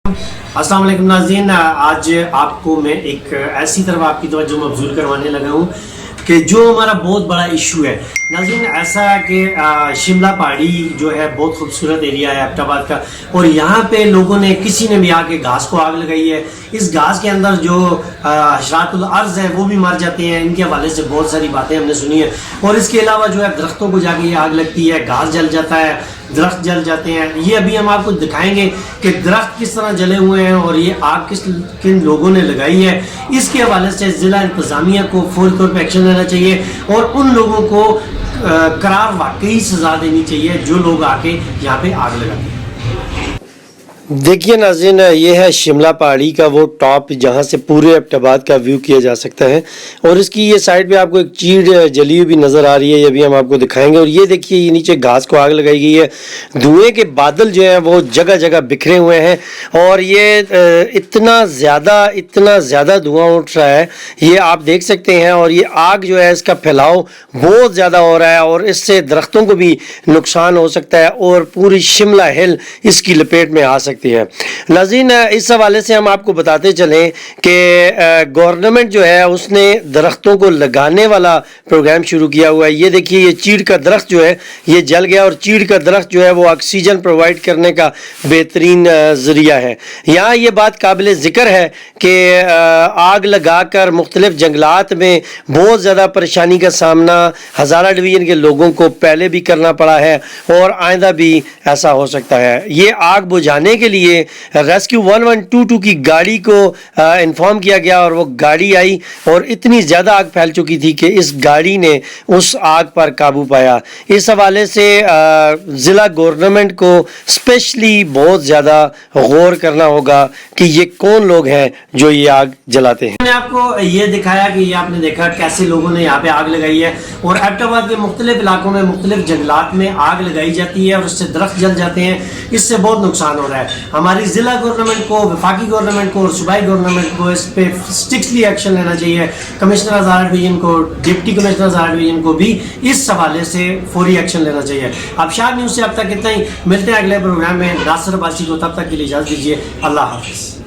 अस्सलाम वालेकुम नाज़रीन, आज आपको मैं एक ऐसी तरफ आपकी तवज्जो मबज़ूल करवाने लगा हूँ कि जो हमारा बहुत बड़ा इशू है नाज़रीन। ऐसा है कि शिमला पहाड़ी जो है बहुत खूबसूरत एरिया है एबटाबाद का, और यहाँ पे लोगों ने किसी ने भी आके घास को आग लगाई है। इस घास के अंदर जो हशरातुल अर्ज़ हैं वो भी मर जाते हैं। इनके हवाले से बहुत सारी बातें हमने सुनी है। और इसके अलावा जो है दरख्तों को जाके ये आग लगती है, घास जल जाता है, दरख्त जल जाते हैं। ये अभी हम आपको दिखाएंगे कि दरख्त किस तरह जले हुए हैं और ये आग किन लोगों ने लगाई है। इसके हवाले से ज़िला इंतज़ामिया को फौरी तौर पर एक्शन लेना चाहिए और उन लोगों को करार वाकई सज़ा देनी चाहिए जो लोग आके यहाँ पे आग लगाते हैं। देखिए नाज़रीन, ये है शिमला पहाड़ी का वो टॉप जहाँ से पूरे एबटाबाद का व्यू किया जा सकता है। और इसकी ये साइड पे आपको एक चीड़ जली हुई भी नज़र आ रही है, ये भी हम आपको दिखाएंगे। और ये देखिए, ये नीचे घास को आग लगाई गई है। धुएं के बादल जो हैं वो जगह जगह बिखरे हुए हैं और ये इतना ज़्यादा धुआं उठ रहा है, ये आप देख सकते हैं। और ये आग जो है इसका फैलाव बहुत ज़्यादा हो रहा है और इससे दरख्तों को भी नुकसान हो सकता है और पूरी शिमला हिल इसकी लपेट में आ सकती है। नाज़रीन, इस हवाले से हम आपको बताते चलें कि गवर्नमेंट जो है उसने दरख्तों को लगाने वाला प्रोग्राम शुरू किया हुआ है। ये देखिए, ये चीड़ का दरख्त जो है ये जल गया और चीड़ का दरख्त जो है वो ऑक्सीजन प्रोवाइड करने का बेहतरीन ज़रिया है। यहाँ ये बात काबिल ज़िक्र है कि आग लगाकर मुख्तलिफ जंगलात में बहुत ज़्यादा परेशानी का सामना हज़ारा डिवीज़न के लोगों को पहले भी करना पड़ा है और आइंदा भी ऐसा हो सकता है। ये आग बुझाने के लिए रेस्क्यू 1122 की गाड़ी को इन्फॉर्म किया गया और वो गाड़ी आई और इतनी ज़्यादा आग फैल चुकी थी कि इस गाड़ी ने उस आग पर काबू पाया। इस हवाले से ज़िला गवर्नमेंट को स्पेशली बहुत ज़्यादा गौर करना होगा कि ये कौन लोग हैं जो ये आग जलाते हैं। मैंने आपको ये दिखाया कि ये आपने देखा कैसे लोगों ने यहाँ पे आग लगाई है और एबटाबाद के मुख्तलिफ इलाकों में मुख्तलिफ जंगलात में आग लगाई जाती है और उससे दरख्त जल जाते हैं। इससे बहुत नुकसान हो रहा है। हमारी ज़िला गवर्नमेंट को, वफाकी गवर्नमेंट को और सूबाई गवर्नमेंट को इस पे स्ट्रिक्टली एक्शन लेना चाहिए। कमिश्नर हज़ारा डिवीज़न को, डिप्टी कमिश्नर हज़ारा डिवीज़न को भी इस हवाले से फौरी एक्शन लेना चाहिए। अब शाह न्यूज़ से अब तक इतना ही। मिलते हैं अगले प्रोग्राम में नासिर अब्बासी को, तब तक के लिए इजाज़त दीजिए। अल्लाह हाफ़िज़।